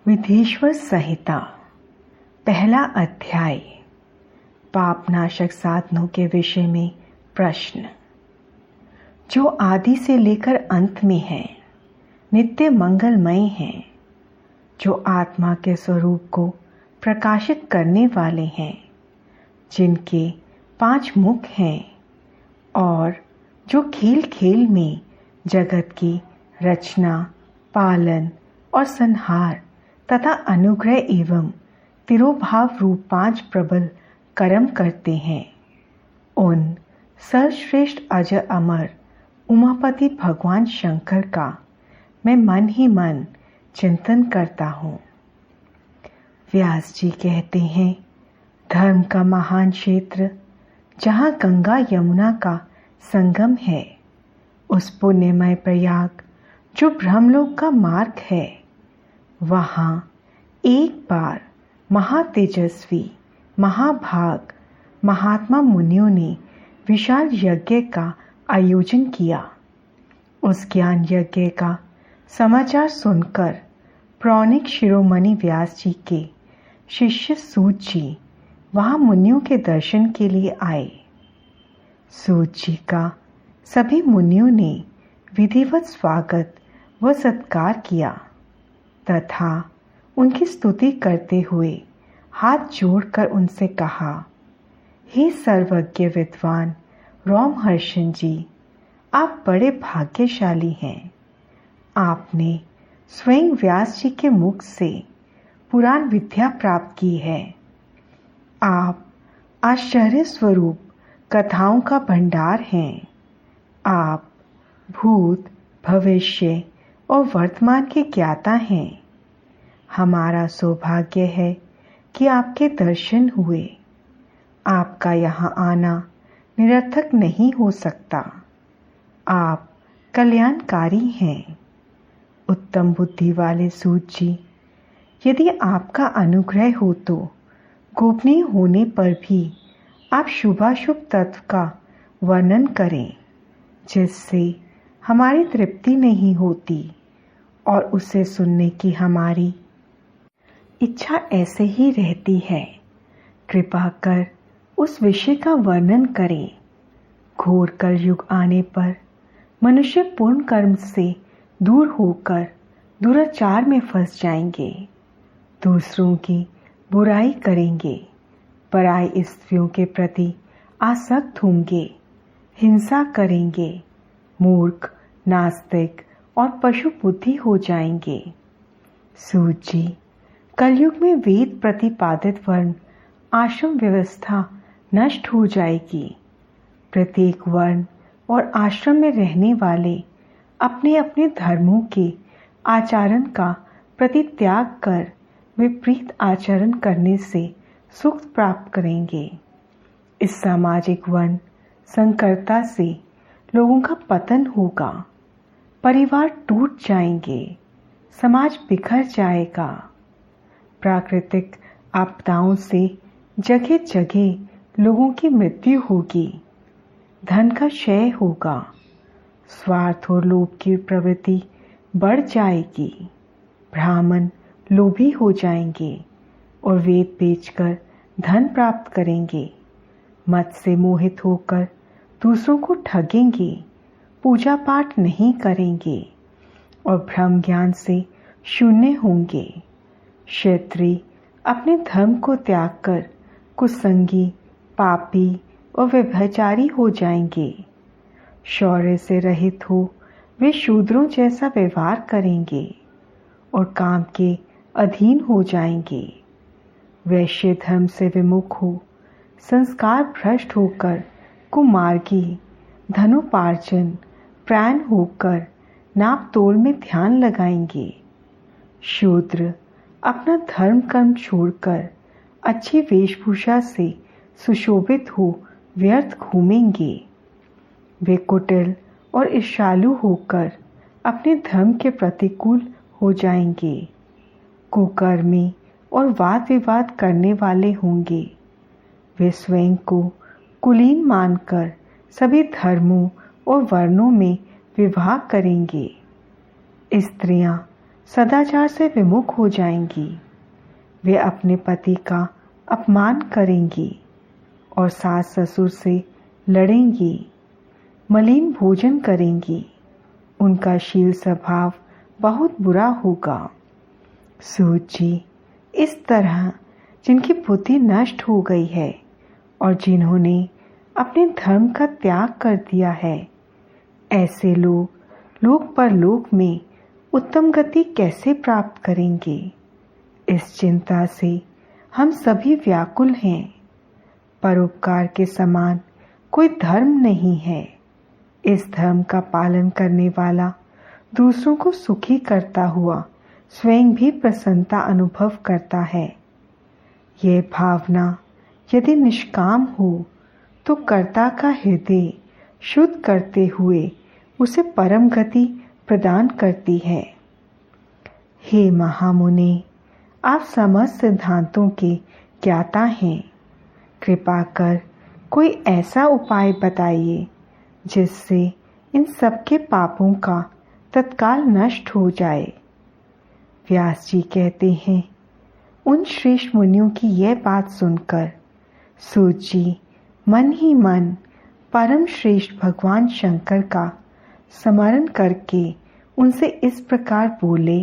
विधेश्वर संहिता पहला अध्याय पापनाशक साधनों के विषय में प्रश्न। जो आदि से लेकर अंत में है, नित्य मंगलमय हैं, जो आत्मा के स्वरूप को प्रकाशित करने वाले हैं, जिनके 5 मुख हैं और जो खेल खेल में जगत की रचना, पालन और संहार तथा अनुग्रह एवं तिरोभाव रूप 5 प्रबल कर्म करते हैं, उन सर्वश्रेष्ठ अजर अमर उमापति भगवान शंकर का मैं मन ही मन चिंतन करता हूँ। व्यास जी कहते हैं, धर्म का महान क्षेत्र जहाँ गंगा यमुना का संगम है, उस पुण्यमय प्रयाग जो ब्रह्मलोक का मार्ग है, वहाँ एक बार महातेजस्वी महाभाग महात्मा मुनियों ने विशाल यज्ञ का आयोजन किया। उस ज्ञान यज्ञ का समाचार सुनकर पौराणिक शिरोमणि व्यास जी के शिष्य सूत जी वहाँ मुनियों के दर्शन के लिए आए। सूत जी का सभी मुनियों ने विधिवत स्वागत व सत्कार किया तथा उनकी स्तुति करते हुए हाथ जोड़कर उनसे कहा, हे सर्वज्ञ विद्वान रोमहर्षण जी, आप बड़े भाग्यशाली हैं। आपने स्वयं व्यास जी के मुख से पुराण विद्या प्राप्त की है। आप आश्चर्य स्वरूप कथाओं का भंडार हैं। आप भूत, भविष्य और वर्तमान के ज्ञाता हैं। हमारा सौभाग्य है कि आपके दर्शन हुए। आपका यहाँ आना निरर्थक नहीं हो सकता। आप कल्याणकारी हैं। उत्तम बुद्धि वाले सूत जी, यदि आपका अनुग्रह हो तो गोपनीय होने पर भी आप शुभाशुभ तत्व का वर्णन करें, जिससे हमारी तृप्ति नहीं होती और उसे सुनने की हमारी इच्छा ऐसे ही रहती है। कृपा कर उस विषय का वर्णन करें। घोर कलयुग आने पर मनुष्य पूर्ण कर्म से दूर होकर दुराचार में फंस जाएंगे, दूसरों की बुराई करेंगे, पराई स्त्रियों के प्रति आसक्त होंगे, हिंसा करेंगे, मूर्ख, नास्तिक और पशु बुद्धि हो जाएंगे। सूत जी, कलयुग में वेद प्रतिपादित वर्ण आश्रम व्यवस्था नष्ट हो जाएगी। प्रत्येक वर्ण और आश्रम में रहने वाले अपने अपने धर्मों के आचरण का परित्याग कर विपरीत आचरण करने से सुख प्राप्त करेंगे। इस सामाजिक वर्ण संकरता से लोगों का पतन होगा, परिवार टूट जाएंगे, समाज बिखर जाएगा। प्राकृतिक आपदाओं से जगह जगह लोगों की मृत्यु होगी, धन का क्षय होगा, स्वार्थ और लोभ की प्रवृत्ति बढ़ जाएगी, ब्राह्मण लोभी हो जाएंगे और वेद बेचकर धन प्राप्त करेंगे, मत से मोहित होकर दूसरों को ठगेंगे, पूजा पाठ नहीं करेंगे और भ्रम ज्ञान से शून्य होंगे। क्षत्रिय अपने धर्म को त्याग कर कुसंगी, पापी और व्यभिचारी हो जाएंगे। शौर्य से रहित हो वे शूद्रों जैसा व्यवहार करेंगे और काम के अधीन हो जाएंगे। वैश्य धर्म से विमुख हो संस्कार भ्रष्ट होकर कुमार्गी, धनोपार्जन प्राण होकर नाप तोल में ध्यान लगाएंगे। शूद्र अपना धर्म कर्म छोड़कर अच्छी वेशभूषा से सुशोभित हो व्यर्थ घूमेंगे। वे कुटिल और ईर्ष्यालु होकर अपने धर्म के प्रतिकूल हो जाएंगे। कुकर्मी और वाद विवाद करने वाले होंगे। वे स्वयं को कुलीन मानकर सभी धर्मों और वर्णों में विवाह करेंगे। स्त्रियां सदाचार से विमुख हो जाएंगी। वे अपने पति का अपमान करेंगी और सास ससुर से लड़ेंगी, मलिन भोजन करेंगी। उनका शील स्वभाव बहुत बुरा होगा। सूत जी, इस तरह जिनकी बुद्धि नष्ट हो गई है और जिन्होंने अपने धर्म का त्याग कर दिया है, ऐसे लोग लोक परलोक में उत्तम गति कैसे प्राप्त करेंगे? इस चिंता से हम सभी व्याकुल हैं। परोपकार के समान कोई धर्म नहीं है। इस धर्म का पालन करने वाला दूसरों को सुखी करता हुआ स्वयं भी प्रसन्नता अनुभव करता है। यह भावना यदि निष्काम हो तो कर्ता का हृदय शुद्ध करते हुए उसे परम गति प्रदान करती है। हे महामुनि, आप समस्त सिद्धांतों के ज्ञाता हैं। कृपा कर कोई ऐसा उपाय बताइए जिससे इन सबके पापों का तत्काल नष्ट हो जाए। व्यास जी कहते हैं, उन श्रेष्ठ मुनियों की यह बात सुनकर सूत जी मन ही मन परम श्रेष्ठ भगवान शंकर का स्मरण करके उनसे इस प्रकार बोले,